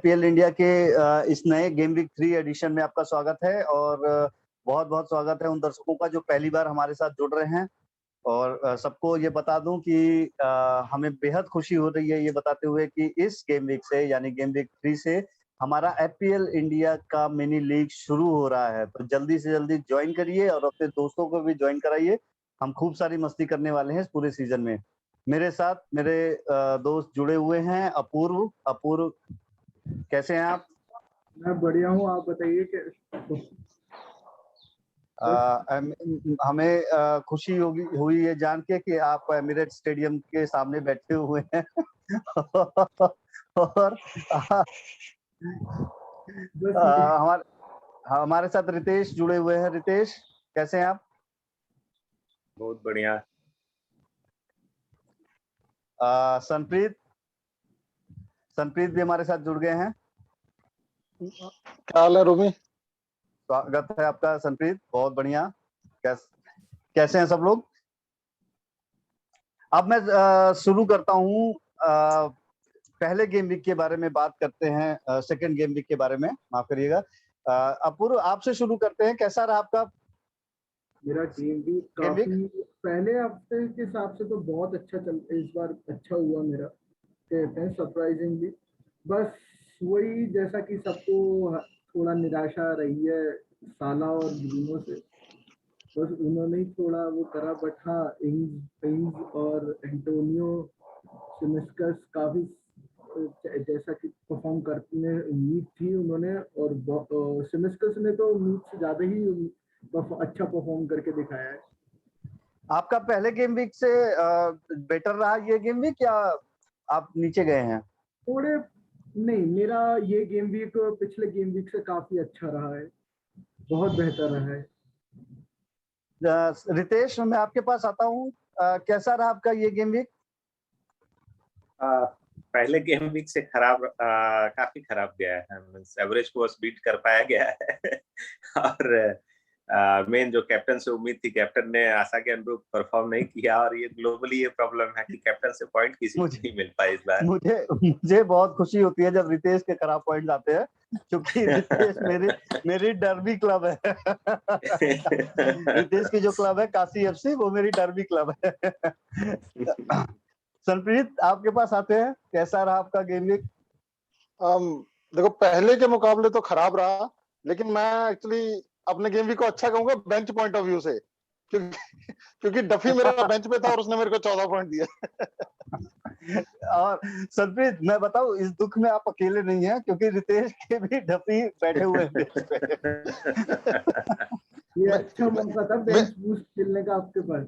FPL India के इस नए गेम वीक 3 एडिशन में आपका स्वागत है। और बहुत बहुत स्वागत है उन दर्शकों का जो पहली बार हमारे साथ जुड़ रहे हैं। और सबको ये बता दूं कि हमें बेहद खुशी हो रही है ये बताते हुए कि इस गेम वीक से यानी गेम वीक 3 से हमारा एफपीएल इंडिया का मिनी लीग शुरू हो रहा है। तो जल्दी से जल्दी ज्वाइन करिए और अपने दोस्तों को भी ज्वाइन कराइए। हम खूब सारी मस्ती करने वाले हैं इस पूरे सीजन में। मेरे साथ मेरे दोस्त जुड़े हुए हैं। अपूर्व कैसे हैं आप? मैं बढ़िया हूँ, आप बताइए कि हमें खुशी हुई ये जान के कि आप एमिरेट स्टेडियम के सामने बैठे हुए हैं। और हमारे साथ रितेश जुड़े हुए हैं। रितेश कैसे हैं आप? बहुत बढ़िया। सनप्रीत भी हमारे साथ जुड़ गए हैं। क्या हाल है रूमी? स्वागत है आपका सनप्रीत, बहुत बढ़िया। कैसे हैं सब लोग? अब मैं शुरू करता हूँ। पहले गेम वीक के बारे में बात करते हैं, सेकंड गेम वीक के बारे में, माफ करिएगा। अपूर्व आपसे शुरू करते हैं। कैसा रहा आपका? मेरा गेम वीक काफी पहले हफ्ते के हिसाब से तो बहुत अच्छा इस बार अच्छा हुआ मेरा, कहते हैं सरप्राइजिंगली। बस वही जैसा कि सबको थोड़ा निराशा रही है साला और ब्रूनो से, बस उन्होंने ही थोड़ा वो करा। बट हाँ, इंग्स और एंटोनियो सिमिस्कस काफी जैसा कि परफॉर्म करने उम्मीद थी उन्होंने, और सिमिस्कस ने तो उम्मीद से ज्यादा ही अच्छा परफॉर्म करके दिखाया है। आपका पहले गेम वीक से बेटर रहा ये गेम वीक या आप नीचे गए हैं? थोड़े नहीं, मेरा ये गेम वीक पिछले गेम वीक से काफी अच्छा रहा है, बहुत बेहतर रहा है। रितेश, मैं आपके पास आता हूँ। कैसा रहा आपका ये गेम वीक? पहले गेम वीक से काफी खराब गया है। एवरेज को बीट कर पाया गया है। और मेन जो कैप्टन से उम्मीद थी, कैप्टन ने आशा के अनुरूप परफॉर्म नहीं किया। और ये ग्लोबली ये प्रॉब्लम है कि कैप्टन से पॉइंट किसी को नहीं मिल पाए इस बार। मुझे बहुत खुशी होती है जब रितेश के खराब पॉइंट्स आते हैं, क्योंकि रितेश मेरी डर्बी क्लब है। रितेश की जो क्लब है काशी एफसी, वो मेरी डर्बी क्लब है। सनप्रीत आपके पास आते हैं। कैसा रहा आपका गेम वीक? देखो, पहले के मुकाबले तो खराब रहा, लेकिन मैं एक्चुअली अपने गेम वीक को अच्छा कहूंगा बेंच पॉइंट ऑफ व्यू से, क्योंकि डफी मेरा बेंच पे था और उसने मेरे को 14 पॉइंट दिया। और सनप्रीत, मैं बताऊं, इस दुख में आप अकेले नहीं हैं, क्योंकि रितेश के भी डफी बैठे हुए हैं बेंच पे। ये अच्छा मौका था बेंच बूस्ट खेलने का आपके पास।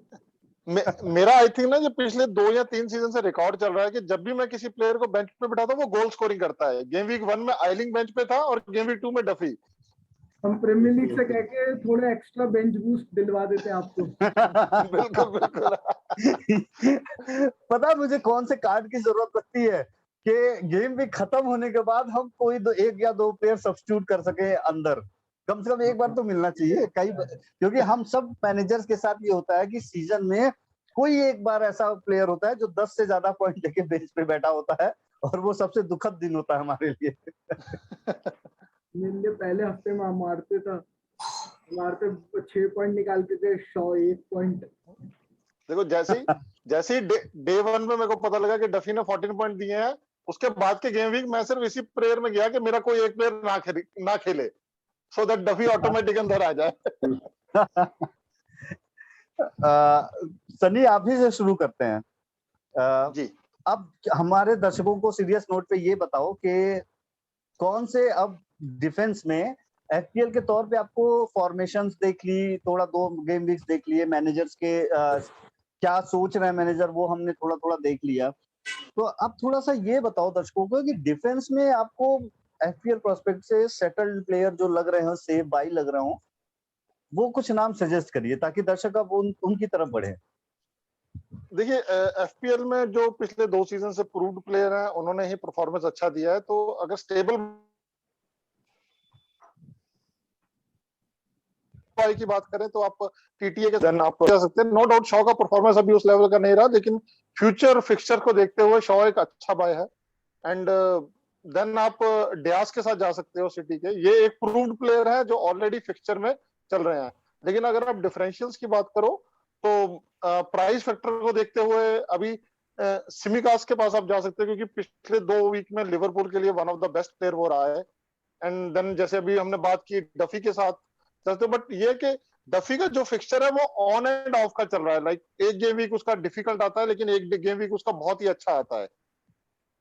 मेरा आई थिंक ना, जो पिछले 2 या 3 सीजन से रिकॉर्ड चल रहा है कि जब भी मैं किसी प्लेयर को बेंच पे बिठाता हूँ वो गोल स्कोरिंग करता है। गेम वीक 1 में आइलिंग बेंच पे था और गेम वीक 2 में डफी। हम प्रीमियर लीग से कह के थोड़ा एक्स्ट्रा बेंच बूस्ट दिलवा देते हैं आपको। बिल्कुल बिल्कुल। पता मुझे कौन से कार्ड की जरूरत पड़ती है कि गेम वीक खत्म होने के बाद हम कोई एक या दो प्लेयर सब्स्टिट्यूट कर सके अंदर। कम से कम एक बार तो मिलना चाहिए क्योंकि हम सब मैनेजर्स के साथ ये होता है कि सीजन में कोई एक बार ऐसा प्लेयर होता है जो 10 से ज्यादा पॉइंट लेके बेंच पे बैठा होता है, और वो सबसे दुखद दिन होता है हमारे लिए। मेरे पहले हफ्ते में मारते 6 पॉइंट निकालते थे, 1 पॉइंट। देखो, जैसे ही डे 1 में मेरे को पता लगा कि डफी ने 14 पॉइंट दिए हैं, उसके बाद के गेम वीक मैं सिर्फ इसी प्लेयर में गया कि मेरा कोई एक प्लेयर ना खेले, सो दैट डफी ऑटोमेटिक अंदर आ जाए। सनी, आप ही से शुरू करते हैं। जी। अब हमारे दर्शकों को सीरियस नोट पे ये बताओ कि कौन से अब डिफेंस में एफपीएल के तौर पे आपको फॉर्मेशंस देख ली, थोड़ा 2 गेम वीक्स देख लिए, मैनेजर्स के क्या सोच रहे हैं मैनेजर, वो हमने थोड़ा थोड़ा देख लिया। तो अब थोड़ा सा ये बताओ दर्शकों को कि डिफेंस में आपको एफपीएल प्रोस्पेक्ट से सेटल्ड प्लेयर जो लग रहे हो, सेफ बाई लग रहे हो, वो कुछ नाम सजेस्ट करिए ताकि दर्शक अब उनकी तरफ बढ़े। देखिए, एफपीएल में जो पिछले 2 सीजन से प्रूव्ड प्लेयर हैं, उन्होंने ही परफॉर्मेंस अच्छा दिया है। तो अगर स्टेबल की बात करें तो आप टीटीए के देन आप कह सकते हैं। नो डाउट शॉ का परफॉर्मेंस अभी उस लेवल का नहीं रहा, लेकिन फ्यूचर फिक्सचर को देखते हुए शॉ एक अच्छा बाय है। एंड देन आप डियास के साथ जा सकते हो सिटी के। ये एक प्रूव्ड प्लेयर है जो ऑलरेडी फिक्सचर में चल रहे हैं। लेकिन अगर आप डिफरेंशियल्स की बात करो तो प्राइस फैक्टर को देखते हुए अभी सिमिकास के पास आप जा सकते हो, क्योंकि पिछले 2 वीक में लिवरपूल के लिए one of the best player वो रहा है। एंड देन जैसे अभी हमने बात की डफी के साथ चलते, बट ये कि डफी का जो फिक्सचर है वो ऑन एंड ऑफ का चल रहा है। लाइक एक गेम वीक उसका डिफिकल्ट आता है, लेकिन एक गेम वीक उसका बहुत ही अच्छा आता है।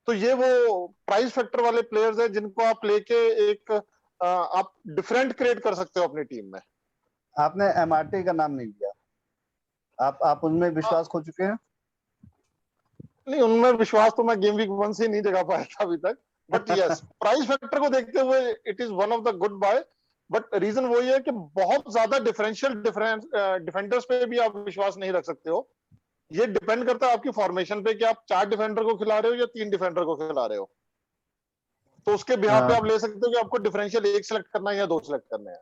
तो ये वो प्राइस फैक्टर वाले प्लेयर्स हैं जिनको आप लेके एक आप डिफरेंट क्रिएट कर सकते हो अपनी टीम में। आपने एमआरटी का नाम नहीं लिया, आप उनमें विश्वास खो चुके हैं? नहीं, उनमें विश्वास तो मैं गेम वीक 1 से नहीं जगा पाया था अभी तक, बट यस प्राइस फैक्टर को देखते हुए it is one of the good buy. But reason वही है कि बहुत ज्यादा डिफरेंशियल डिफेंडर्स पे भी आप विश्वास नहीं रख सकते हो। ये डिपेंड करता है आपकी फॉर्मेशन पे कि आप 4 डिफेंडर को खिला रहे हो या 3 डिफेंडर को खिला रहे हो। तो उसके बिहाफ पे आप ले सकते हो कि आपको डिफरेंशियल 1 सेलेक्ट करना है या 2 सेलेक्ट करने हैं।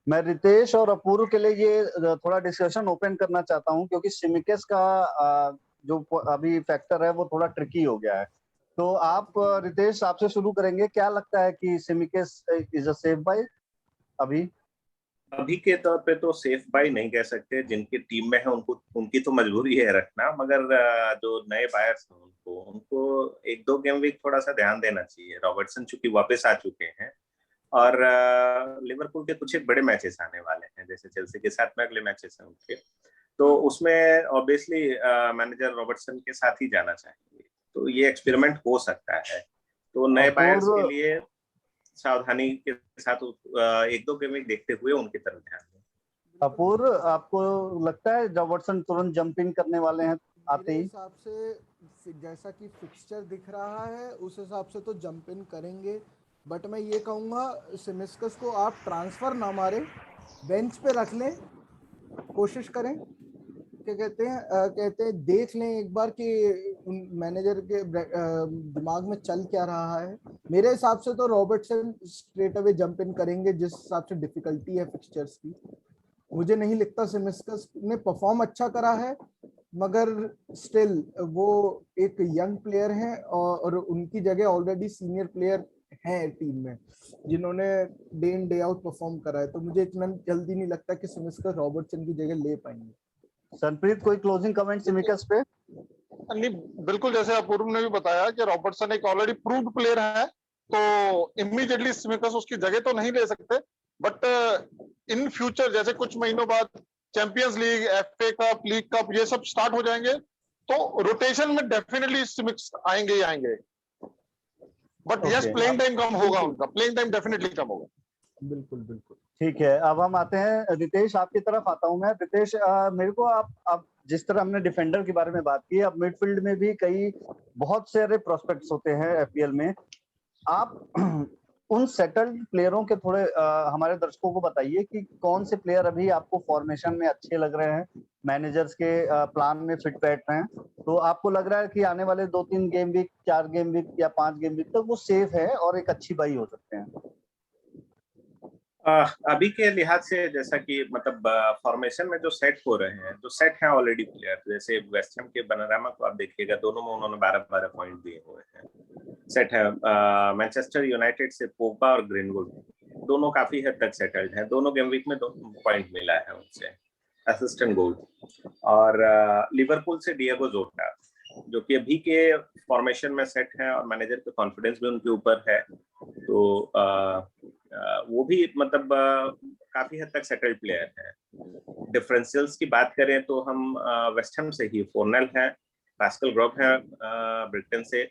मैं रितेश और अपूर्व के लिए ये थोड़ा डिस्कशन ओपन करना चाहता हूं, क्योंकि सिमिकेस का जो अभी फैक्टर है वो थोड़ा ट्रिकी हो गया है। तो आप रितेश, आपसे शुरू करेंगे। क्या लगता है कि सिमिकेस इज अ सेफ बाय अभी के तौर पे तो सेफ बाय नहीं कह सकते। जिनकी टीम में है उनकी तो मजबूरी है रखना, मगर जो नए बायर्स हैं उनको 1-2 गेम वीक थोड़ा सा ध्यान देना चाहिए। रॉबर्टसन चूंकि वापस आ चुके हैं और लिवरपूल के कुछ एक बड़े मैचेस आने वाले हैं, जैसे चेल्सी के साथ में अगले मैचेस हैं उनके, तो उसमें ऑब्वियसली मैनेजर रॉबर्टसन के साथ ही जाना चाहेंगे। तो ये एक्सपेरिमेंट हो सकता है। तो नए बायर्स के लिए सावधानी के साथ 1-2 गेम देखते हुए उनकी तरफ ध्यान दें। अपूर्व, आपको लगता है रॉबर्टसन तुरंत जंप इन करने वाले हैं आते ही? हिसाब से जैसा कि फिक्सचर दिख रहा है उस हिसाब से तो जंप इन करेंगे, बट मैं ये कहूँगा सिमिस्कस को आप ट्रांसफर ना मारें, बेंच पे रख लें, कोशिश करें। क्या कहते हैं देख लें एक बार कि मैनेजर के दिमाग में चल क्या रहा है। मेरे हिसाब से तो Robertson straight away jump in करेंगे जिस हिसाब से डिफिकल्टी है फिक्सचर्स की। मुझे नहीं लगता सिमिस्कस ने परफॉर्म अच्छा करा है, मगर स्टिल वो एक यंग प्लेयर हैं और उनकी जगह ऑलरेडी सीनियर प्लेयर हैं टीम में जिन्होंने day in day out perform करा है। तो मुझे इतना जल्दी नहीं लगता कि सिमिस्कस रॉबर्टसन की जगह ले पाएंगे। सनप्रीत, कोई क्लोजिंग कमेंट सिमिकस पे? नहीं, बिल्कुल जैसे अपूर्व ने भी बताया कि रॉबर्टसन एक ऑलरेडी प्रूव्ड प्लेयर है, तो इमीडिएटली सिमिकस उसकी जगह तो नहीं ले सकते, बट इन फ्यूचर जैसे कुछ महीनों बाद champions league, FA cup, league cup ये सब स्टार्ट हो जाएंगे तो रोटेशन में डेफिनेटली सिमिक्स आएंगे ही आएंगे। बट यस, प्लेइंग टाइम कम होगा, उनका प्लेइंग टाइम डेफिनेटली कम होगा। बिल्कुल बिल्कुल ठीक है, अब हम आते हैं रितेश, आपकी तरफ आता हूं मैं। रितेश, मेरे को आप जिस तरह हमने डिफेंडर के बारे में बात की, अब मिडफील्ड में भी कई बहुत सारे प्रोस्पेक्ट्स होते हैं एफपीएल में। आप उन सेटल्ड प्लेयरों के थोड़े हमारे दर्शकों को बताइए कि कौन से प्लेयर अभी आपको फॉर्मेशन में अच्छे लग रहे हैं, मैनेजर्स के प्लान में फिट बैठ रहे हैं। तो आपको लग रहा है कि आने वाले 2-3 गेम वीक, 4 गेम वीक या 5 गेम वीक तक वो सेफ है और एक अच्छी बाई हो सकते हैं? अभी के लिहाज से जैसा कि मतलब फॉर्मेशन में जो सेट हो रहे हैं, जो सेट हैं ऑलरेडी प्लेयर, जैसे वेस्ट हैम के बनरामा को आप देखिएगा, दोनों में उन्होंने 12-12 पॉइंट दिए हुए हैं। सेट है मैनचेस्टर यूनाइटेड से पोग्बा और ग्रीनवुड, दोनों काफी हद तक सेटल्ड हैं। दोनों गेम वीक में 2 पॉइंट मिला है उनसे, असिस्टेंट गोल। और लिवरपूल से डिएगो जोटा, जो कि अभी के फॉर्मेशन में सेट है और मैनेजर का कॉन्फिडेंस भी उनके ऊपर है। तो वो भी मतलब काफी हद तक सेटल्ड प्लेयर है। डिफरेंशियल्स की बात करें तो हम वेस्ट हैम से ही फोर्नेल है, पास्कल ग्रोव है ब्रिटेन से,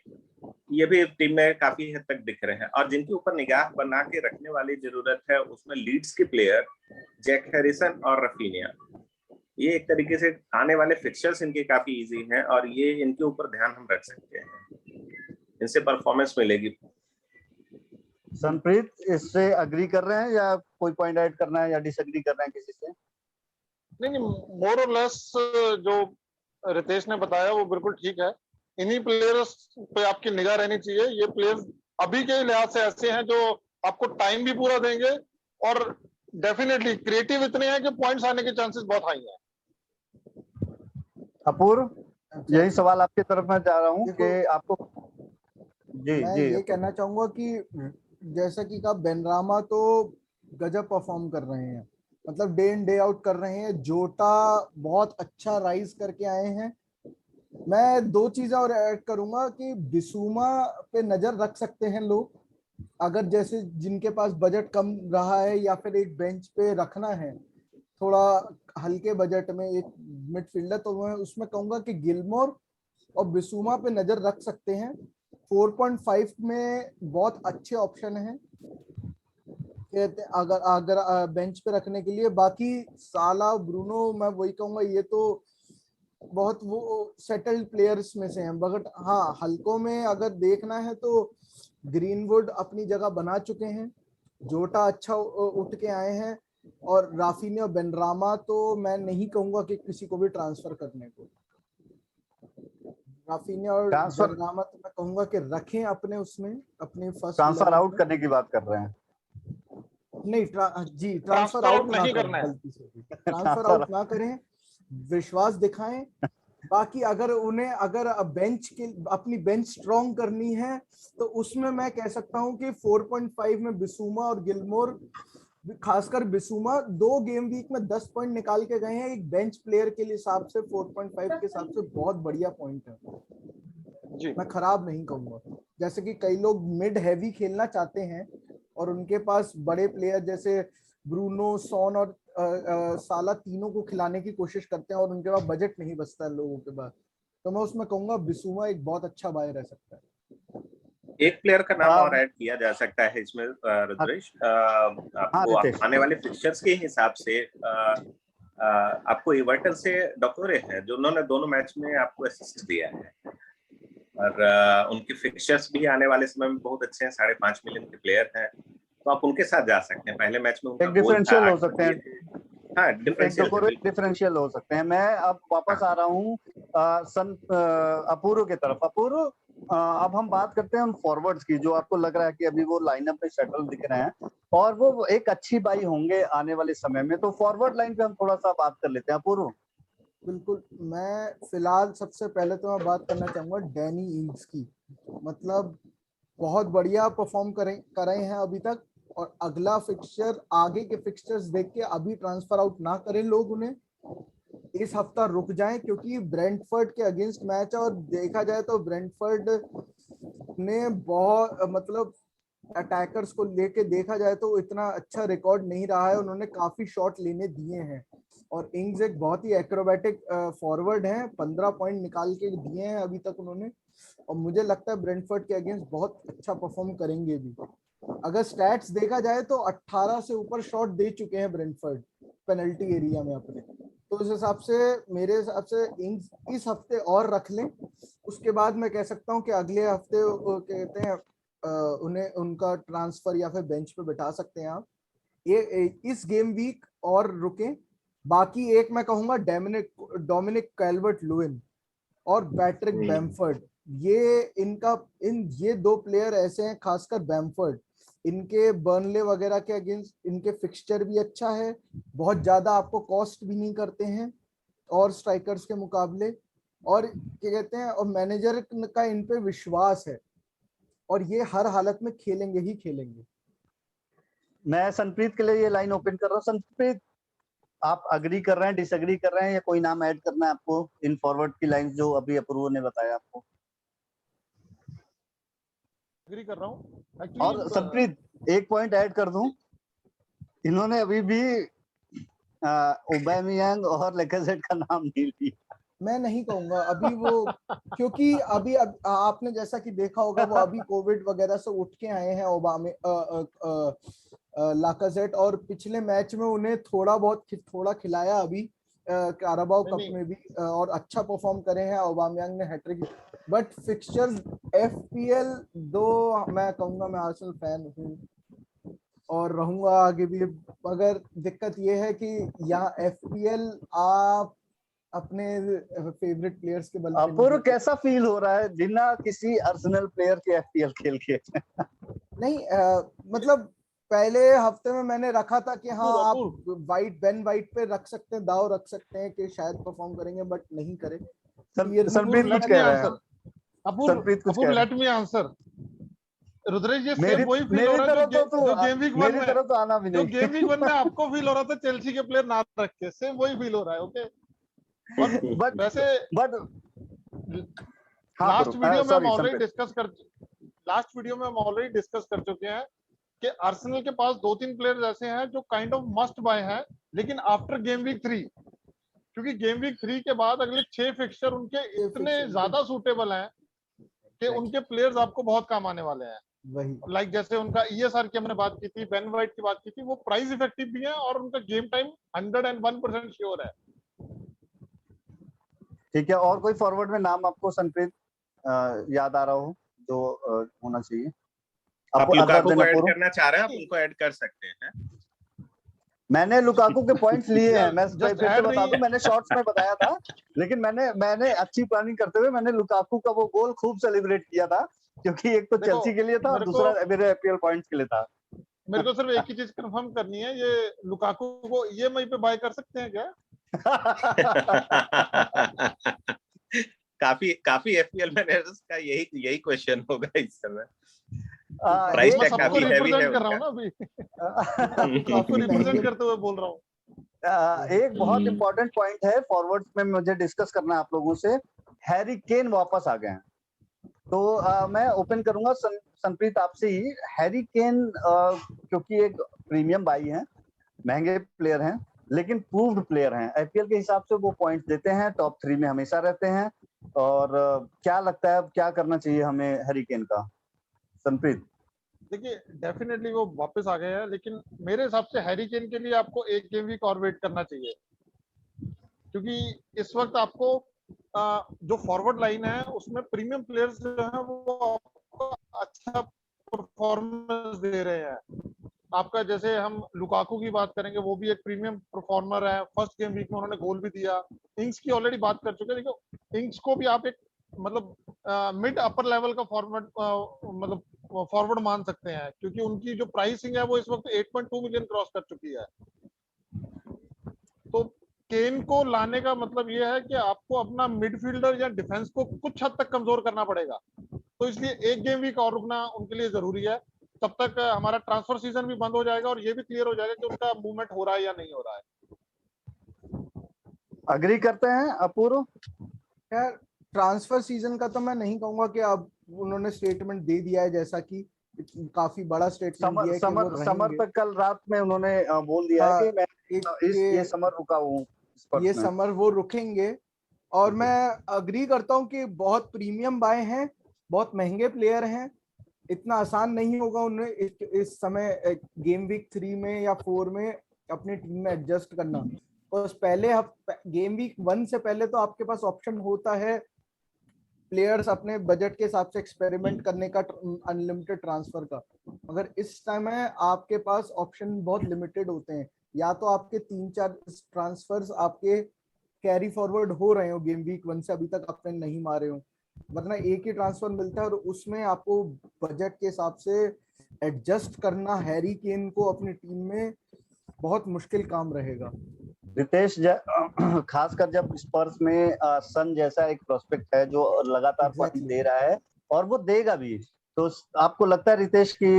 ये भी टीम में काफी हद तक दिख रहे हैं। और जिनके ऊपर निगाह बना के रखने वाली जरूरत है उसमें लीड्स के प्लेयर जैक हैरिसन और रफीनिया, ये एक तरीके से आने वाले फिक्चर्स इनके काफी इजी हैं और ये इनके ऊपर ध्यान हम रख सकते हैं, इनसे परफॉर्मेंस मिलेगी। सनप्रीत, इससे अग्री कर रहे हैं या कोई पॉइंट ऐड करना है या डिसएग्री कर रहे हैं किसी से? नहीं, मोर और लेस जो रितेश ने बताया वो बिल्कुल ठीक है। इन्हीं प्लेयर्स पे आपकी निगाह रहनी चाहिए। ये प्लेयर्स अभी के लिहाज से ऐसे हैं जो आपको टाइम भी पूरा देंगे और डेफिनेटली क्रिएटिव इतने हैं कि पॉइंट्स आने के चांसेस बहुत हाई हैं। अपूर्व, यही सवाल आपकी तरफ मैं जा रहा हूँ कि आपको जी मैं जी ये कहना चाहूंगा कि जैसा कि कहा, बेनरामा तो गजब परफॉर्म कर रहे हैं, मतलब डे इन डे आउट कर रहे हैं। जोटा बहुत अच्छा राइज करके आए हैं। मैं दो चीजें और ऐड करूंगा कि बिसूमा पे नजर रख सकते हैं लोग, अगर जैसे जिनके पास बजट कम रहा है या फिर एक बेंच पे रखना है थोड़ा हल्के बजट में एक मिडफील्डर, तो मैं उसमें कहूंगा कि गिलमोर और बिसूमा पे नजर रख सकते हैं। 4.5 में बहुत अच्छे ऑप्शन हैं कहते अगर अगर बेंच पे रखने के लिए। बाकी साला ब्रूनो मैं वही कहूंगा, ये तो बहुत वो सेटल्ड प्लेयर्स में से हैं, बट हाँ हल्कों में अगर देखना है तो ग्रीनवुड अपनी जगह बना चुके हैं, जोटा अच्छा उठ के आए हैं, और राफीनी और बेनरामा तो मैं नहीं कहूंगा कि किसी को भी ट्रांसफर करने को। राफीनी और ट्रांसफर बेनरामा तो मैं कहूंगा कि रखें अपने उसमें, अपने फर्स्ट ट्रांसफर 11 आउट में। करने की बात कर रहे हैं। नहीं जी, ट्रांसफर ट्रांसफर आउट आउट ना नहीं करें, करना है। गलती से भी ट्रांसफर ट्रांसफर आउट ना करें, विश्वास दिखाएं। बाकी अगर उन्हें अगर बेंच के अपनी बेंच स्ट्रॉन्ग करनी है तो उसमें मैं कह सकता हूं कि 4.5 में बिसूमा और गिलमोर, खासकर बिसूमा 2 गेम वीक में 10 पॉइंट निकाल के गए हैं, एक बेंच प्लेयर के हिसाब से 4.5 के हिसाब से बहुत बढ़िया पॉइंट है, जी मैं खराब नहीं कहूंगा। जैसे कि कई लोग मिड हैवी खेलना चाहते हैं और उनके पास बड़े प्लेयर जैसे ब्रूनो, सॉन और साला तीनों को खिलाने की कोशिश करते हैं और उनके पास बजट नहीं बचता है लोगों के पास, तो मैं उसमें कहूंगा बिसूमा एक बहुत अच्छा बाय रह सकता है। एक प्लेयर का नाम और हाँ ऐड किया जा सकता है इसमें रुद्रेश, आपको रितेश, आने वाले फिक्चर्स के हिसाब से आपको एवर्टन से डोकोरे है जो उन्होंने दोनों मैच में आपको असिस्ट दिया है, और उनके फिक्चर्स भी आने वाले समय में बहुत अच्छे हैं, 5.5 मिलियन के प्लेयर हैं, तो आप उनके साथ जा सकते हैं। पहले मैच में उनका एक गोल था, डिफरेंशियल हो 8 सकते हैं, हाँ एक डिफरेंशियल है बिल्कुल। डिफरेंशियल हो सकते हैं। मैं अब वापस आ रहा हूँ अपूर्व की तरफ। अपूर्व, अब हम बात करते हैं उन फॉरवर्ड्स की जो आपको लग रहा है कि अभी वो लाइनअप में शटल दिख रहे हैं और वो एक अच्छी बाई होंगे आने वाले समय में, तो फॉरवर्ड लाइन पे हम थोड़ा सा बात कर लेते हैं। अपूर्व। बिल्कुल, मैं फिलहाल सबसे पहले तो मैं बात करना चाहूंगा डैनी इंग्स की, मतलब बहुत बढ़िया परफॉर्म कर रहे हैं अभी तक, और अगला फिक्सचर, आगे के फिक्सचर्स देख के अभी ट्रांसफर आउट ना करें लोग उन्हें, इस हफ्ता रुक जाएं, क्योंकि ब्रेंटफोर्ड के अगेंस्ट मैच है और देखा जाए तो ब्रेंटफोर्ड ने बहुत मतलब अटैकर्स को लेके देखा जाए तो इतना अच्छा रिकॉर्ड नहीं रहा है, उन्होंने काफी शॉट लेने दिए हैं, और इंग्स एक बहुत ही एक्रोबैटिक फॉरवर्ड हैं, 15 पॉइंट निकाल के दिए हैं अभी तक उन्होंने, और मुझे लगता है ब्रेंटफोर्ड के अगेंस्ट बहुत अच्छा परफॉर्म करेंगे भी। अगर स्टैट्स देखा जाए तो 18 से ऊपर शॉट दे चुके हैं ब्रेंटफोर्ड पेनल्टी एरिया में अपने, तो उस हिसाब से मेरे हिसाब से इंग्स इस हफ्ते और रख लें, उसके बाद मैं कह सकता हूं कि अगले हफ्ते कहते हैं उन्हें उनका ट्रांसफर या फिर बेंच पे बैठा सकते हैं आप, ये इस गेम वीक और रुकें। बाकी एक मैं कहूंगा डोमिनिक कैल्वर्ट लुइन और पैट्रिक बैमफर्ड, ये 2 प्लेयर ऐसे हैं, खासकर बैमफर्ड, इनके बर्नले वगैरह के अगेंस्ट इनके फिक्सचर भी अच्छा है, बहुत ज्यादा आपको कॉस्ट भी नहीं करते हैं और स्ट्राइकर्स के मुकाबले, और क्या कहते हैं, और मैनेजर का इन पे विश्वास है और ये हर हालत में खेलेंगे ही खेलेंगे। मैं संप्रीत के लिए ये लाइन ओपन कर रहा हूँ। संप्रीत, आप अग्री कर रहे हैं, डिसएग्री कर रहे हैं, या कोई नाम ऐड करना है आपको इन फॉरवर्ड की लाइन जो अभी अपूर्व ने बताया आपको? एग्री कर रहा हूँ और एक्चुअली। संप्रीत, एक पॉइंट ऐड कर दूं, इन्होंने अभी भी ओबामेयांग और लेकाजेट का नाम नहीं लिया। मैं नहीं कहूंगा अभी वो, क्योंकि अभी आपने जैसा कि देखा होगा वो अभी कोविड वगैरह से उठ के आए हैं ओबामे लाकाजेट, और पिछले मैच में उन्हें थोड़ा खिलाया अभी काराबाओ कप में भी, और अच्छा परफॉर्म करे हैं, ओबामेयांग ने हैट्रिक, बट फिक्सचर्स एफपीएल दो, मैं कहूंगा मैं आर्सेनल फैन हूँ और रहूंगा आगे भी, मगर दिक्कत ये है कि यहाँ एफपीएल आप अपने फेवरेट प्लेयर्स के बल पे अपूर्व, नहीं कैसा फील हो रहा है बिना किसी अर्सेनल प्लेयर के एफपीएल खेल के? नहीं मतलब पहले हफ्ते में मैंने रखा था कि हाँ आप बेन वाइट पे रख सकते हैं, दाव रख सकते हैं कि शायद परफॉर्म करेंगे, बट नहीं करे। संप्रीत कुछ कह रहे हैं। संप्रीत कुछ कह रहे हैं। Let me answer. रुद्रेश ये मेरी सेम वही फील हो मेरी रहा है तरफ जो गेम वीक 1 मेरी में, तरफ तो आना भी जो नहीं। गेम वीक 1 में आपको फील हो रहा था चेल्सी के प्लेयर ना रख के, सेम वही फील हो रहा है। ओके, और बट वैसे हाँ लास्ट वीडियो में हम सॉरी ऑलरेडी संप्रीत। डिस्कस कर चुके हैं कि आर्सेनल के पास 2-3 प्लेयर्स ऐसे हैं जो काइंड ऑफ मस्ट बाय हैं, लेकिन आफ्टर गेम वीक 3, क्योंकि गेम वीक 3 के बाद अगले 6 फिक्सचर उनके इतने ज्यादा सूटेबल हैं कि उनके प्लेयर्स आपको बहुत काम आने वाले हैं। वही लाइक जैसे उनका ईएसआर की हमने बात की थी, बेन वाइट की बात की थी, वो प्राइस इफेक्टिव भी है और उनका गेम टाइम 101% श्योर है। ठीक है, और कोई फॉरवर्ड में नाम आपको संप्रीत याद आ रहा हो जो होना चाहिए? आप लुकाकू को ऐड करना चाह रहे हैं, आप उनको ऐड कर सकते हैं। मैंने लुकाकू के पॉइंट्स लिए हैं, मैं Just फिर से add बता नहीं दूं, मैंने शॉर्ट्स में बताया था, लेकिन मैंने अच्छी प्लानिंग करते हुए मैंने लुकाकू का वो गोल खूब सेलिब्रेट किया था, क्योंकि एक तो चेल्सी के लिए था और दूसरा मेरे एपीएल पॉइंट्स के लिए था। मेरे को सिर्फ एक ही चीज कंफर्म करनी है, ये लुकाकू को ईएमआई पे बाय कर सकते हैं क्या? काफी एफपीएल मैनेजर्स का यही क्वेश्चन होगा इस समय। प्राइस मैं टैग सबको काफी हैवी है रिप्रेजेंट कर रहा हूँ ना अभी, सबको रिप्रेजेंट करते हुए बोल रहा हूँ। एक बहुत इंपॉर्टेंट पॉइंट है फॉरवर्ड्स में मुझे डिस्कस करना है आप लोगों से। हैरी केन वापस आ गए हैं, तो मैं ओपन करूंगा संप्रीत आपसे ही। हैरी केन क्योंकि एक प्रीमियम बाई है, महंगे प्लेयर हैं, लेकिन प्रूव्ड प्लेयर हैं, आईपीएल के हिसाब से वो पॉइंट्स देते हैं, टॉप 3 में हमेशा रहते हैं। और क्या लगता है क्या करना चाहिए हमें हैरी केन का, संप्रीत? देखिए डेफिनेटली वो वापस आ गए हैं, लेकिन मेरे हिसाब से हैरी केन के लिए आपको एक गेम वीक और वेट करना चाहिए, क्योंकि इस वक्त आपको जो फॉरवर्ड लाइन है उसमें प्रीमियम प्लेयर्स जो है वो आपको अच्छा परफॉर्मेंस दे रहे हैं। आपका जैसे हम लुकाकू की बात करेंगे, वो भी एक प्रीमियम परफॉर्मर है, फर्स्ट गेम वीक में उन्होंने गोल भी दिया। इंग्स की ऑलरेडी बात कर चुके हैं, देखो इंग्स को भी आप एक मतलब मिड अपर लेवल का मतलब फॉरवर्ड मान सकते हैं, क्योंकि उनकी जो प्राइसिंग है वो इस वक्त 8.2 मिलियन क्रॉस कर चुकी है। तो केन को लाने का मतलब ये है कि आपको अपना मिडफील्डर या डिफेंस को कुछ हद तक कमजोर करना पड़ेगा, तो इसलिए एक गेम वीक और रुकना उनके लिए जरूरी है। तब तक हमारा ट्रांसफर सीजन भी बंद हो जाएगा और ये भी क्लियर हो जाएगा कि उनका मूवमेंट हो रहा है या नहीं हो रहा है। अग्री करते हैं अपूर्व? यार ट्रांसफर सीजन का तो मैं नहीं कहूंगा कि अब उन्होंने स्टेटमेंट दे दिया है, जैसा कि काफी बड़ा स्टेटमेंट दिया है कि वो समर तक कल रात में उन्होंने बोल दिया है कि मैं ये समर रुका हूँ, ये समर वो रुकेंगे। और मैं अग्री करता हूँ कि बहुत प्रीमियम बाय हैं, बहुत महंगे प्लेयर हैं, इतना आसान नहीं होगा उन्हें इस समय गेम वीक 3 में या 4 में अपनी टीम में एडजस्ट करना। बस पहले गेम वीक 1 से पहले तो आपके पास ऑप्शन होता है प्लेयर्स अपने बजट के हिसाब से एक्सपेरिमेंट करने का, अनलिमिटेड ट्रांसफर का। मगर इस समय आपके पास ऑप्शन बहुत लिमिटेड होते हैं, या तो आपके 3-4 ट्रांसफर्स आपके कैरी फॉरवर्ड हो रहे हो गेम वीक 1 से, अभी तक आपने नहीं मारे हो, वरना एक ही ट्रांसफर मिलता है और उसमें आपको बजट के हिसाब से एडजस्ट करना हैरी केन को अपनी टीम में बहुत मुश्किल काम रहेगा। रितेश, खासकर जब स्पर्स में सन जैसा एक प्रोस्पेक्ट है जो लगातार पॉइंट दे रहा है और वो देगा भी, तो आपको लगता है रितेश कि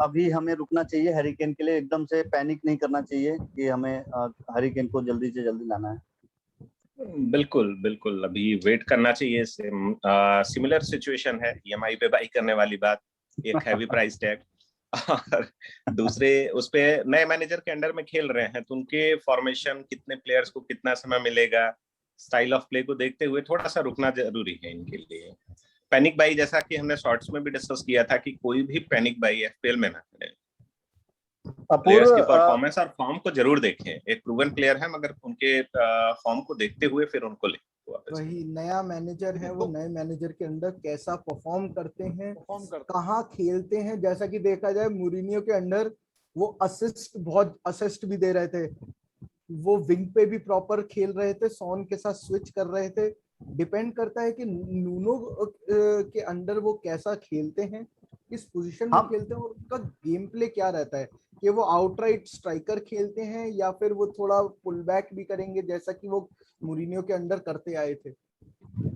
अभी हमें रुकना चाहिए हैरी केन के लिए, एकदम से पैनिक नहीं करना चाहिए कि हमें हैरी केन को जल्दी से जल्दी लाना है? बिल्कुल बिल्कुल, अभी वेट करना चाहिए। सिमिलर सिचुएशन है, ईएमआई पे बाई करने वाली बात, एक हैवी प्राइस टैग और दूसरे उस पे नए मैनेजर के अंडर में खेल रहे हैं, तो उनके फॉर्मेशन, कितने प्लेयर्स को कितना समय मिलेगा, स्टाइल ऑफ प्ले को देखते हुए थोड़ा सा रुकना जरूरी है इनके लिए। पैनिक बाई, जैसा कि हमने शॉर्ट्स में भी डिस्कस किया था, कि कोई भी पैनिक बाई एफपीएल में ना करें। प्लेयर्स की परफॉर्मेंस और फॉर्म को जरूर देखें, एक प्रूवन प्लेयर है, मगर उनके फॉर्म को देखते हुए फिर उनको लें। वही नया मैनेजर है, वो नए मैनेजर के अंडर कैसा परफॉर्म करते हैं, कहाँ खेलते हैं। जैसा कि देखा जाए मूरिनियो के अंडर वो बहुत असिस्ट भी दे रहे थे, वो विंग पे भी प्रॉपर खेल रहे थे, सॉन के साथ स्विच कर रहे थे। डिपेंड करता है कि नूनो के अंडर वो कैसा खेलते हैं, किस पोजीशन में खेलते हैं और उनका गेम प्ले क्या रहता है, कि वो आउटराइट स्ट्राइकर खेलते हैं या फिर वो थोड़ा पुल बैक भी करेंगे, जैसा कि वो मूरिनियो के अंडर करते आए थे।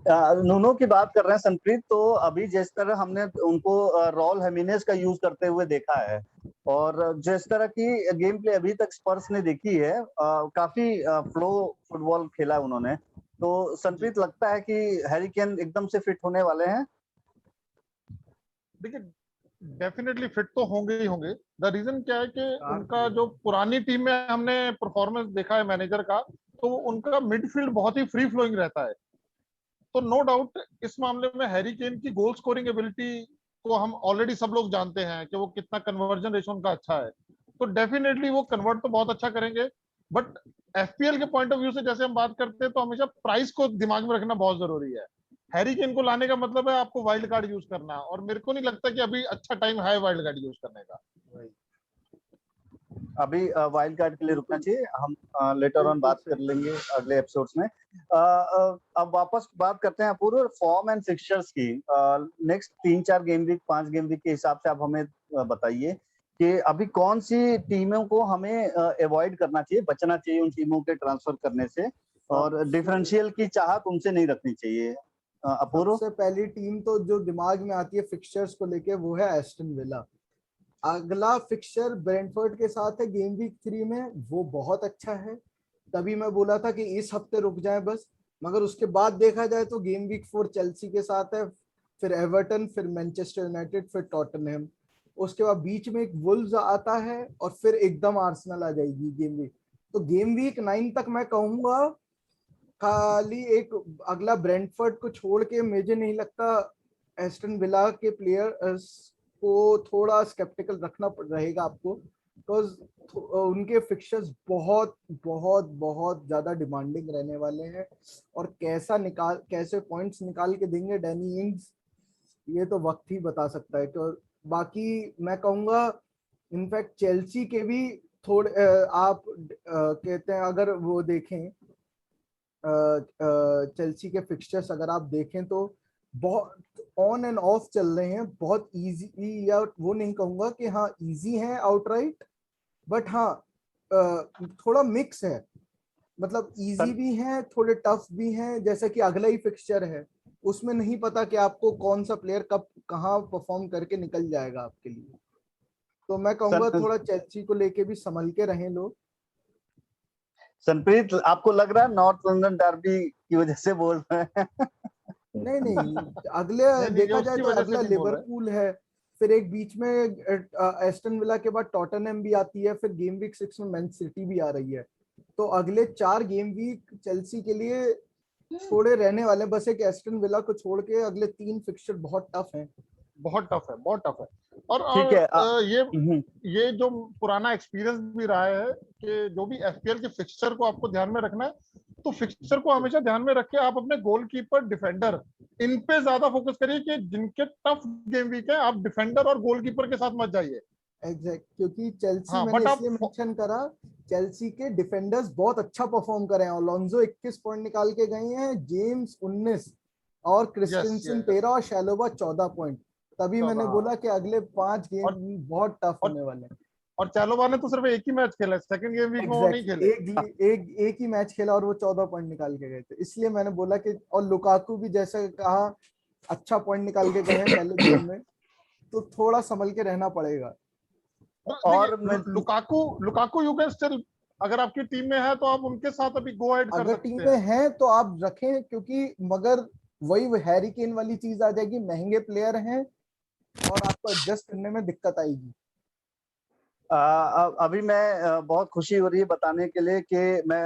नूनो की बात कर रहे हैं संप्रीत, तो अभी जिस तरह हमने उनको रॉल हेमिनेस का यूज करते हुए देखा है और जिस तरह की गेम प्ले अभी तक स्पर्स ने देखी है, काफी फ्लो फुटबॉल खेला उन्होंने, तो संप्रीत लगता है कि हैरी केन एकदम से फिट होने वाले हैं? देखिए डेफिनेटली फिट तो होंगे ही होंगे। द रीजन क्या है कि उनका जो पुरानी टीम में हमने परफॉर्मेंस देखा है मैनेजर का, तो उनका मिडफील्ड बहुत ही फ्री फ्लोइंग रहता है। तो नो डाउट इस मामले में हैरी केन की गोल स्कोरिंग एबिलिटी को हम ऑलरेडी सब लोग जानते हैं कि वो कितना कन्वर्जन रेशो उनका अच्छा है। तो डेफिनेटली वो कन्वर्ट तो बहुत अच्छा करेंगे। बट एफपीएल के पॉइंट ऑफ व्यू से जैसे हम बात करते हैं, तो हमेशा प्राइस को दिमाग में रखना बहुत जरूरी है। हैरी केन को लाने का मतलब है आपको वाइल्ड कार्ड यूज करना, और मेरे को नहीं लगता कि अभी अच्छा टाइम है वाइल्ड कार्ड यूज करने का। अभी वाइल्ड कार्ड के लिए रुकना चाहिए, हम लेटर ऑन बात कर लेंगे अगले एपिसोड्स में। अब वापस बात करते हैं अपूर्व फॉर्म एंड फिक्सचर्स की। Next 3-4 game week 5 game week के हिसाब से आप हमें बताइए कि अभी कौन सी टीमों को हमें अवॉइड करना चाहिए, बचना चाहिए उन टीमों के ट्रांसफर करने से, और डिफरेंशियल की चाहत उनसे नहीं रखनी चाहिए। अपूर्व? सबसे पहली टीम तो जो दिमाग में आती है फिक्सचर्स को लेके वो है एस्टन विला। अगला फिक्सचर ब्रेंटफोर्ड के साथ है गेम वीक 3 में, वो बहुत अच्छा है। तभी मैं बोला था कि इस हफ्ते रुक जाए बस, मगर उसके बाद देखा जाए तो गेम वीक 4 चेल्सी के साथ है, फिर एवर्टन, फिर मैनचेस्टर यूनाइटेड, फिर टॉटनहम। उसके बाद बीच में एक वुल्व्स आता है और फिर एकदम आर्सेनल आ जाएगी गेम वीक। तो गेम वीक 9 तक मैं कहूंगा खाली एक अगला ब्रेंटफोर्ड को छोड़ के मुझे नहीं लगता एस्टन विला के प्लेयर्स को थोड़ा स्केप्टिकल रखना रहेगा आपको, बिकॉज उनके फिक्चर्स बहुत बहुत बहुत ज्यादा डिमांडिंग रहने वाले हैं, और कैसे पॉइंट्स निकाल के देंगे डैनी इंग्स, ये तो वक्त ही बता सकता है। तो बाकी मैं कहूंगा इनफैक्ट चेल्सी के भी थोड़े आप कहते हैं अगर वो देखें चेल्सी के फिक्सचर्स अगर आप देखें तो बहुत ऑन एंड ऑफ चल रहे हैं, बहुत इजी, या वो नहीं कहूंगा कि हाँ इजी है आउटराइट, बट हाँ थोड़ा मिक्स है, मतलब इजी भी है थोड़े टफ भी हैं। जैसे कि अगला ही फिक्सचर है, उसमें नहीं पता कि आपको कौन सा प्लेयर कब कहाँ परफॉर्म करके निकल जाएगा आपके लिए। तो मैं कहूंगा थोड़ा चेल्सी को लेके भी संभल के रहें लोग। संप्रीत, आपको लग रहा है नॉर्थ लंदन डर्बी की वजह से बोल रहे हैं? नहीं नहीं, अगले देखा जाए तो अगला लिवरपूल है, फिर एक बीच में एस्टन विला के बाद टॉटनहम भी आती है, फिर गेम वीक 6 में मैन सिटी भी आ रही है। तो अगले 4 गेम वीक चेल्सी के लिए थोड़े रहने वाले, बस एक एस्टन विला को छोड़ के अगले 3 फिक्सचर बहुत टफ हैं। बहुत टफ है, बहुत टफ है। और ठीक है। ये जो पुराना एक्सपीरियंस भी रहा है कि जो भी एफपीएल के फिक्सचर को आपको ध्यान में रखना है, तो फिक्सचर को हमेशा ध्यान में रख के आप अपने गोलकीपर, डिफेंडर, इन पे ज्यादा फोकस करिए कि जिनके टफ गेम वीक है आप डिफेंडर और गोलकीपर के साथ मत जाइए। एग्जैक्ट, क्योंकि चेल्सी मैंने इसलिए मेंशन करा, चेल्सी के डिफेंडर्स बहुत अच्छा परफॉर्म करे हैं। अलोंसो 21 पॉइंट निकाल के गए हैं, जेम्स 19 और क्रिस्टेंसन 13 और शैलोबा 14 पॉइंट। तभी मैंने बोला कि अगले 5 गेम बहुत टफ होने वाले हैं। और चैलोबा ने तो सिर्फ एक ही मैच खेला, सेकंड गेम वीक में वो नहीं खेले। एक ही मैच खेला और वो 14 पॉइंट निकाल के गए थे, इसलिए मैंने बोला कि, और लुकाकू भी जैसे कहा अच्छा पॉइंट निकाल के गए हैं पहले गेम में, तो थोड़ा संभल के रहना पड़ेगा। और लुकाकू यू कैन स्टिल, अगर आपकी टीम में है तो आप उनके साथ अभी गो एड कर सकते हैं। अगर टीम में है तो आप रखें, क्योंकि मगर वही हैरी केन वाली चीज आ जाएगी, महंगे प्लेयर हैं और आपको एडजस्ट करने में दिक्कत आएगी। अभी मैं बहुत खुशी हो रही है बताने के लिए कि मैं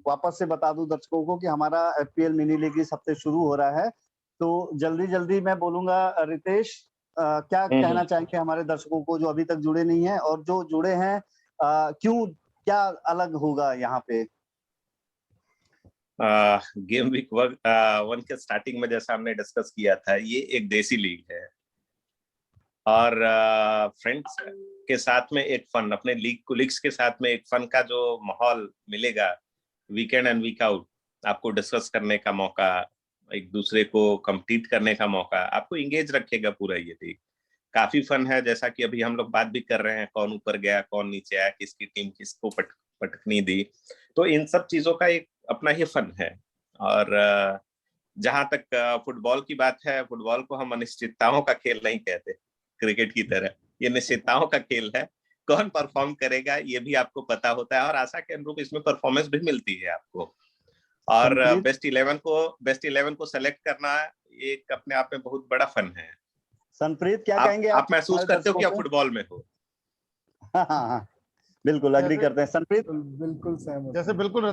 वापस से बता दूं दर्शकों को कि हमारा एफपीएल मिनी लीग इस हफ्ते शुरू हो रहा है। तो जल्दी जल्दी मैं बोलूंगा, रितेश क्या कहना चाहेंगे हमारे दर्शकों को जो अभी तक जुड़े नहीं हैं, और जो जुड़े हैं क्यों, क्या अलग होगा यहाँ पे? गेम वीक 1 के स्टार्टिंग में जैसा हमने डिस्कस किया था, ये एक देसी लीग है और फ्रेंड्स के साथ में एक फन, अपने लीग कोलिग्स के साथ में एक फन का जो माहौल मिलेगा, वीकेंड एंड वीक आउट आपको डिस्कस करने का मौका, एक दूसरे को कम्पीट करने का मौका, आपको इंगेज रखेगा पूरा ये लीग। काफी फन है, जैसा कि अभी हम लोग बात भी कर रहे हैं, कौन ऊपर गया कौन नीचे आया, किसकी टीम किसको पटकनी दी, तो इन सब चीजों का एक अपना ही फन है। और जहां तक फुटबॉल की बात है, फुटबॉल को हम अनिश्चितताओं का खेल नहीं कहते क्रिकेट की तरह, ये निश्चितताओं का खेल है। कौन परफॉर्म करेगा ये भी आपको पता होता है, और आशा के अनुरूप इसमें परफॉर्मेंस भी मिलती है आपको। और बेस्ट 11 को सेलेक्ट करना एक अपने आप में बहुत बड़ा फन है। संप्रीत क्या कहेंगे आप महसूस करते हो कि आप फुटबॉल में हो? हाँ हाँ हाँ, बिल्कुल अग्री करते हैं संप्रीत। बिल्कुल सहमत। जैसे बिल्कुल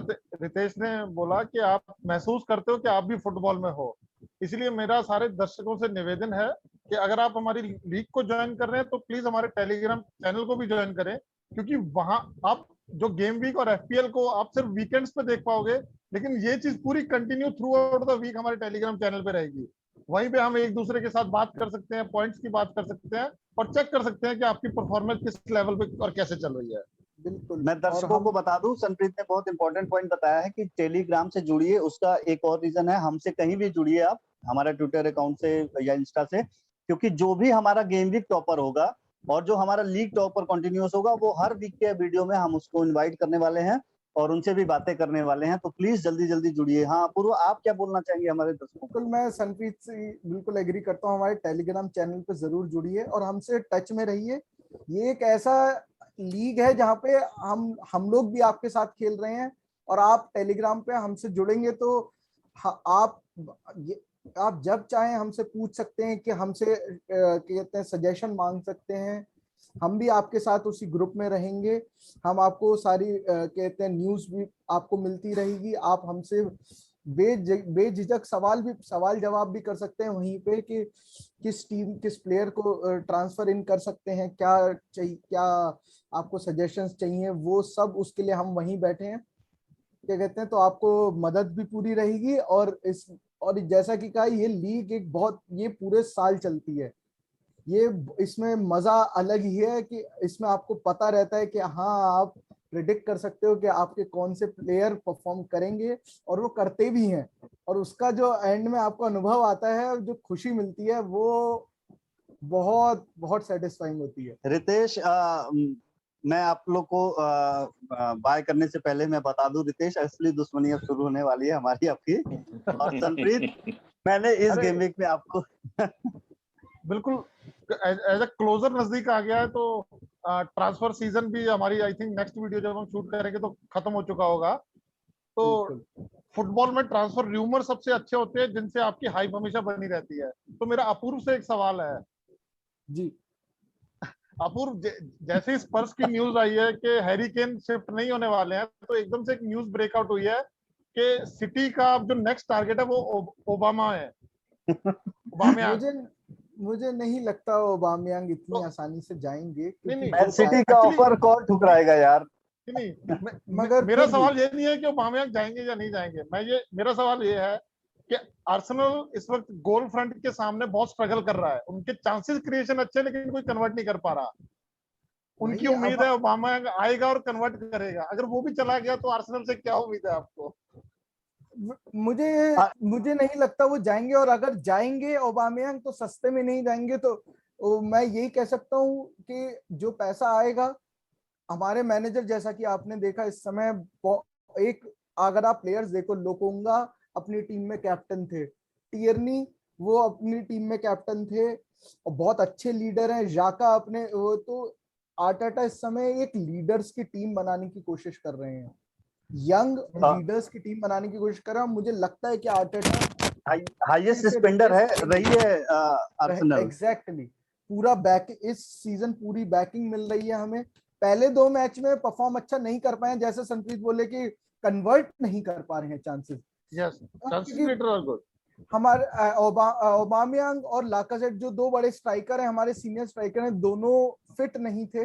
रितेश ने बोला कि आप महसूस करते हो कि आप भी फुटबॉल में हो, इसलिए मेरा सारे दर्शकों से निवेदन है कि अगर आप हमारी लीग को ज्वाइन कर रहे हैं तो प्लीज हमारे टेलीग्राम चैनल को भी ज्वाइन करें, क्योंकि वहां आप जो गेम वीक और एफपीएल को आप सिर्फ वीकेंड्स पे देख पाओगे, लेकिन ये चीज पूरी continue throughout the week हमारे टेलीग्राम चैनल पे रहेगी। वहीं पे हम एक दूसरे के साथ बात कर सकते हैं, पॉइंट्स की बात कर सकते हैं और चेक कर सकते हैं कि आपकी परफॉर्मेंस किस लेवल पे और कैसे चल रही है। बिल्कुल। मैं दर्शकों को बता दूं, संप्रीत ने बहुत इंपॉर्टेंट पॉइंट बताया है कि टेलीग्राम से जुड़िए। उसका एक और रीजन है, हमसे कहीं भी जुड़िए आप, हमारे ट्विटर अकाउंट से या इंस्टा से, क्योंकि जो भी हमारा गेम वीक टॉपर होगा और जो हमारा लीग टॉपर कंटिन्यूअस होगा, वो हर वीक के वीडियो में हम उसको इनवाइट करने वाले हैं और उनसे भी बातें करने वाले हैं। तो प्लीज जल्दी जल्दी जुड़िए। हाँ पूर्व, आप क्या बोलना चाहेंगे हमारे दर्शकों को? बिल्कुल, मैं संप्रीत से बिल्कुल एग्री करता हूँ। हमारे टेलीग्राम चैनल पे जरूर जुड़िए और हमसे टच में रहिए। ये एक ऐसा लीग है जहाँ पे हम लोग भी आपके साथ खेल रहे हैं, और आप टेलीग्राम पे हमसे जुड़ेंगे तो आप जब चाहें हमसे पूछ सकते हैं, कि हमसे कहते हैं सजेशन मांग सकते हैं। हम भी आपके साथ उसी ग्रुप में रहेंगे। हम आपको सारी कहते हैं न्यूज़ भी आपको मिलती रहेगी। आप हमसे बेझिझक सवाल जवाब भी कर सकते हैं वहीं पे, कि किस टीम किस प्लेयर को ट्रांसफर इन कर सकते हैं, क्या चाहिए, क्या आपको सजेशंस चाहिए, वो सब उसके लिए हम वहीं बैठे हैं। क्या कहते हैं, तो आपको मदद भी पूरी रहेगी। और जैसा कि कहा, ये लीग एक बहुत, ये पूरे साल चलती है। ये इसमें मजा अलग ही है कि इसमें आपको पता रहता है कि हाँ, आप प्रिडिक्ट कर सकते हो कि आपके कौन से प्लेयर परफॉर्म करेंगे, और वो करते भी हैं। और उसका जो एंड में आपको अनुभव आता है, जो खुशी मिलती है, वो बहुत बहुत सेटिस्फाइंग होती है। रितेश, मैं आप लोग को बाय करने से पहले मैं बता दूं, रितेश असली दुश्मनी अब शुरू होने वाली है हमारी आपकी। और संप्रीत, मैंने इस गेम वीक में आपको बिल्कुल एज अ क्लोजर नजदीक आ गया है, तो ट्रांसफर सीजन भी हमारी, आई थिंक नेक्स्ट वीडियो जब हम शूट करेंगे तो खत्म हो चुका होगा। तो फुटबॉल में ट्रांसफर र्यूमर सबसे अच्छे होते हैं जिनसे आपकी हाइप हमेशा बनी रहती है। तो मेरा अपूर्व से एक सवाल है जी। अपूर्व, जैसे ही स्पर्स की न्यूज आई है कि हैरी केन शिफ्ट नहीं होने वाले हैं, तो एकदम से एक न्यूज ब्रेकआउट हुई है कि सिटी का जो नेक्स्ट टारगेट है वो ओबामा है। मुझे नहीं लगता ओबामयांग इतनी आसानी से जाएंगे, क्योंकि मैन सिटी का ऑफर कौन ठुकराएगा यार? मगर मेरा सवाल ये नहीं है कि ओबामयांग जाएंगे या नहीं जाएंगे। मेरा सवाल ये है कि आर्सेनल इस वक्त गोल फ्रंट के सामने बहुत स्ट्रगल कर रहा है। उनके चांसेस क्रिएशन अच्छे, लेकिन कोई कन्वर्ट नहीं कर पा रहा। उनकी उम्मीद है ओबामयांग आएगा और कन्वर्ट करेगा। अगर वो भी चला गया तो आर्सेनल से क्या उम्मीद है आपको? मुझे नहीं लगता वो जाएंगे। और अगर जाएंगे ओबामयांग, तो सस्ते में नहीं जाएंगे। तो मैं यही कह सकता हूँ कि जो पैसा आएगा, हमारे मैनेजर, जैसा कि आपने देखा इस समय, एक अगर आप प्लेयर्स देखो, लोकोंगा अपनी टीम में कैप्टन थे, टियरनी वो अपनी टीम में कैप्टन थे, और बहुत अच्छे लीडर हैं। जाका अपने वो, तो आर्टेटा इस समय एक लीडर्स की टीम बनाने की कोशिश कर रहे हैं, यंग लीडर्स की टीम बनाने की कोशिश कर रहा हूं। मुझे लगता है कि आर्टेटा हाईएस्ट स्पेंडर है रही है आर्सेनल। एग्जैक्टली। पूरा बैक इस सीजन पूरी बैकिंग मिल रही है हमें। पहले 2 मैच में परफॉर्म अच्छा नहीं कर पाए, जैसे संप्रीत बोले कि कन्वर्ट नहीं कर पा रहे हैं चांसेस। यस, चांसेस हमारे ओबामयांग और लाकाजेट, जो 2 बड़े स्ट्राइकर हैं, हमारे सीनियर स्ट्राइकर हैं, दोनों फिट नहीं थे।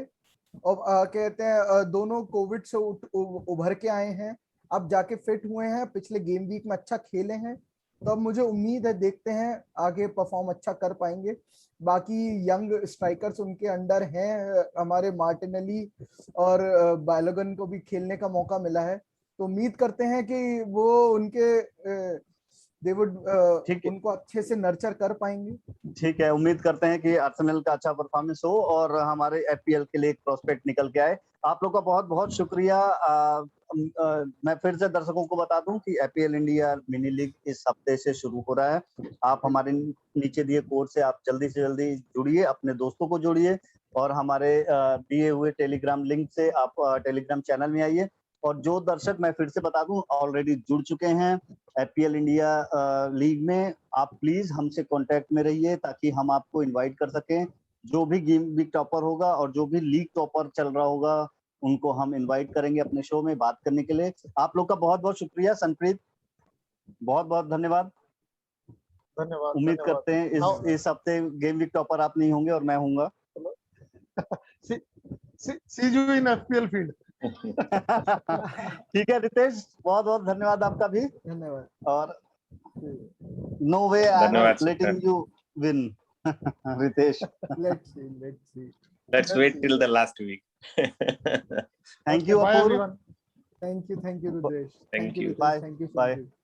और कहते हैं दोनों कोविड से उभर के आए हैं, अब जाके फिट हुए हैं, पिछले गेम वीक में अच्छा खेले हैं। तो अब मुझे उम्मीद है, देखते हैं आगे परफॉर्म अच्छा कर पाएंगे। बाकी यंग स्ट्राइकर्स उनके अंडर हैं, हमारे मार्टिनेली और बैलोगन को भी खेलने का मौका मिला है। तो उम्मीद करते हैं कि वो उनके दे वुड ठीक है। उनको अच्छे से नर्चर कर पाएंगे। ठीक है, उम्मीद करते हैं कि आर्सेनल का अच्छा परफॉर्मेंस हो और हमारे एफपीएल के लिए एक प्रोस्पेक्ट निकल के आए। आप लोग का बहुत बहुत शुक्रिया। मैं फिर से दर्शकों को बता दूं कि एपीएल इंडिया मिनी लीग इस हफ्ते से शुरू हो रहा है। आप हमारे नीचे दिए कोड से आप जल्दी से जल्दी जुड़िए, अपने दोस्तों को जोड़िए और हमारे दिए हुए टेलीग्राम लिंक से आप टेलीग्राम चैनल में आइए। और जो दर्शक, मैं फिर से बता दूं, ऑलरेडी जुड़ चुके हैं एपीएल इंडिया लीग में, आप प्लीज हमसे कांटेक्ट में रहिए ताकि हम आपको इनवाइट कर सकें। जो भी गेम वीक टॉपर होगा और जो भी लीग टॉपर चल रहा होगा उनको हम इनवाइट करेंगे अपने शो में बात करने के लिए। आप लोग का बहुत बहुत शुक्रिया। संप्रीत, बहुत बहुत धन्यवाद। धन्यवाद। उम्मीद करते हैं इस हफ्ते गेम वीक टॉपर आप नहीं होंगे और मैं होऊंगा। सी यू इन एफपीएल फील्ड। ठीक है रितेश, बहुत बहुत धन्यवाद आपका भी। धन्यवाद। और नो वे आई एम धन्यवाद letting you win Ritesh. Let's see. Let's wait till the last week. Thank you Bye Apurva. everyone. Thank you, Rudesh. Thank you. Rudesh. Bye. Thank you, Bye. Sanjeev.